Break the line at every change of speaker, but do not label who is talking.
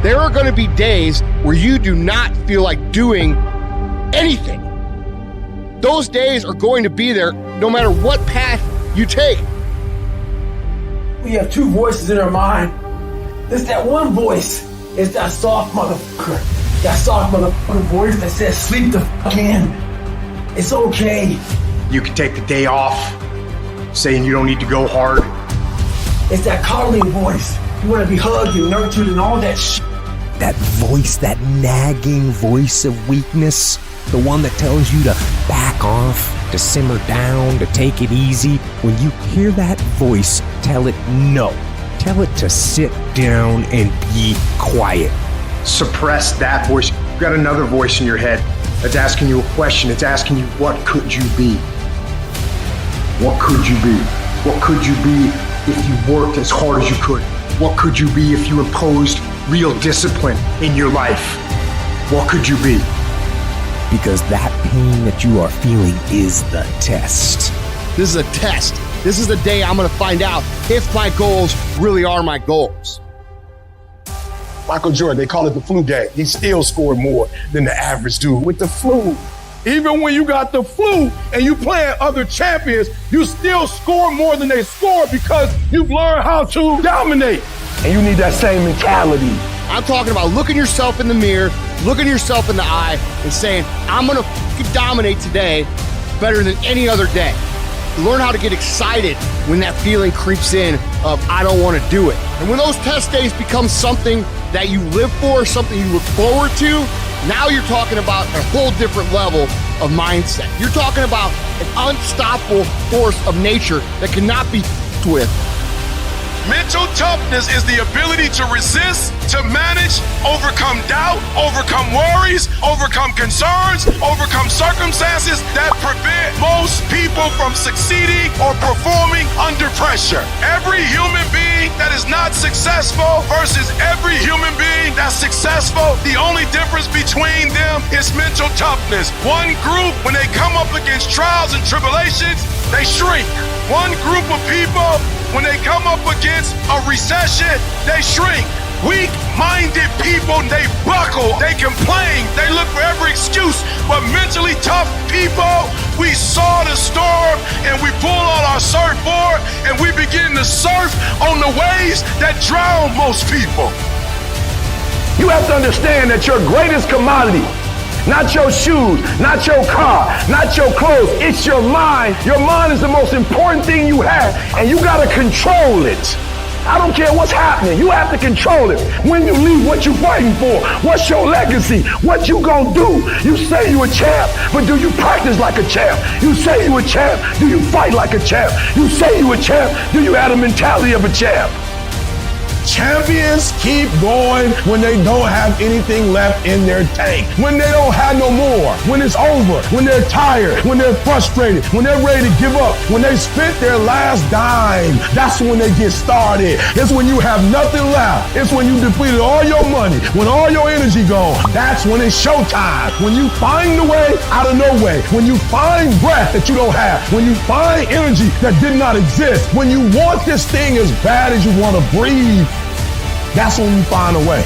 There are going to be days where you do not feel like doing anything. Those days are going to be there no matter what path you take.
We have two voices in our mind. There's that one voice. It's that soft motherfucker. That soft motherfucker voice that says, sleep the fuck in. It's okay.
You can take the day off, saying you don't need to go hard.
It's that coddling voice. You want to be hugged and nurtured and all that shit.
That voice, that nagging voice of weakness, the one that tells you to back off, to simmer down, to take it easy. When you hear that voice, tell it no. Tell it to sit down and be quiet.
Suppress that voice. You've got another voice in your head that's asking you a question. It's asking you, what could you be? What could you be? What could you be if you worked as hard as you could? What could you be if you imposed real discipline in your life? What could you be?
Because that pain that you are feeling is the test.
This is a test. This is the day I'm going to find out if my goals really are my goals.
Michael Jordan, they call it the flu game. He still scored more than the average dude with the flu. Even when you got the flu and you playing other champions, you still score more than they score because you've learned how to dominate. And you need that same mentality.
I'm talking about looking yourself in the mirror, looking yourself in the eye and saying, I'm going to dominate today better than any other day. Learn how to get excited when that feeling creeps in of I don't want to do it. And when those test days become something that you live for, something you look forward to, now you're talking about a whole different level of mindset. You're talking about an unstoppable force of nature that cannot be with.
Mental toughness is the ability to resist, to manage, overcome doubt, overcome worries, overcome concerns, overcome circumstances that prevent most people from succeeding or performing under pressure. Every human being that is not successful versus every human being that's successful, the only difference between them is mental toughness. One group, when they come up against trials and tribulations, they shrink. One group of people, when they come up against a recession, they shrink. Weak-minded people, they buckle, they complain, they look for every excuse. But mentally tough people, we saw the storm and we pull on our surfboard and we begin to surf on the waves that drown most people.
You have to understand that your greatest commodity, not your shoes, not your car, not your clothes, it's your mind. Your mind is the most important thing you have, and you gotta control it. I don't care what's happening, you have to control it. When you leave, what you fighting for? What's your legacy? What you gonna do? You say you a champ, but do you practice like a champ? You say you a champ, do you fight like a champ? You say you a champ, do you have the mentality of a champ? Champions keep going when they don't have anything left in their tank. When they don't have no more. When it's over. When they're tired. When they're frustrated. When they're ready to give up. When they spent their last dime. That's when they get started. It's when you have nothing left. It's when you depleted all your money. When all your energy gone. That's when it's showtime. When you find the way out of no way. When you find breath that you don't have. When you find energy that did not exist. When you want this thing as bad as you want to breathe. That's when you find a way.